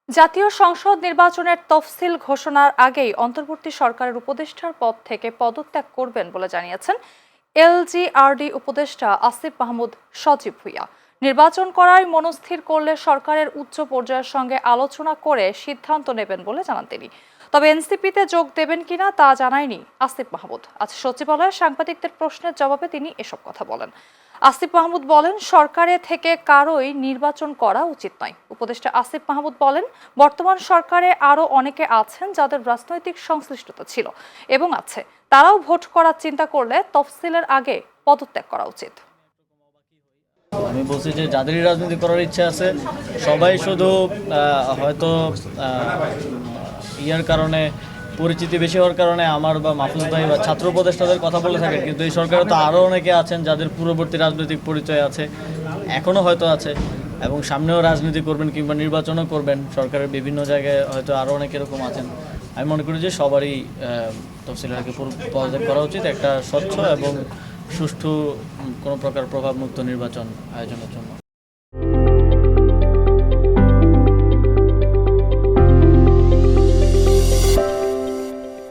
জাতীয় সংসদ নির্বাচনের তফসিল ঘোষণার আগেই অন্তর্বর্তী সরকারের উপদেষ্টার পদ থেকে পদত্যাগ করবেন বলে জানিয়েছেন এলজিআরডি উপদেষ্টা আসিফ মাহমুদ সজীব ভুঁইয়া। নির্বাচন করায় মনস্থির করলে সরকারের উচ্চ পর্যায়ের সঙ্গে আলোচনা করে সিদ্ধান্ত নেবেন বলে জানান তিনি। তবে এনসিপিতে যোগ দেবেন কিনা তা জানায়নি আসিফ মাহমুদ। আজ সচিবালয়ে সাংবাদিকদের প্রশ্নের জবাবে তিনি এসব কথা বলেন। আসিফ মাহমুদ বলেন, সরকারে থেকে কারোই নির্বাচন করা উচিত নয়। উপদেষ্টা আসিফ মাহমুদ বলেন, বর্তমান সরকারে আরও অনেকে আছেন যাদের রাজনৈতিক সংশ্লিষ্টতা ছিল এবং আছে, তারাও ভোট করার চিন্তা করলে তফসিলের আগে পদত্যাগ করা উচিত। আমি বলছি যে যাদেরই রাজনীতি করার ইচ্ছা আছে সবাই শুধু হয়তো ইয়ার কারণে পরিচিতি বেশি হওয়ার কারণে আমার বা মাহফুজ ভাই বা ছাত্র উপদেষ্টাদের কথা বলে থাকেন, কিন্তু এই সরকারে তো আরও অনেকে আছেন যাদের পূর্ববর্তী রাজনৈতিক পরিচয় আছে, এখনও হয়তো আছে এবং সামনেও রাজনীতি করবেন কিংবা নির্বাচনও করবেন। সরকারের বিভিন্ন জায়গায় হয়তো আরও অনেক এরকম আছেন। আমি মনে করি যে সবারই তফসিলের আগে পদত্যাগ করা উচিত একটা স্বচ্ছ এবং সুষ্ঠু কোনো প্রকার প্রভাবমুক্ত নির্বাচন আয়োজনের জন্য।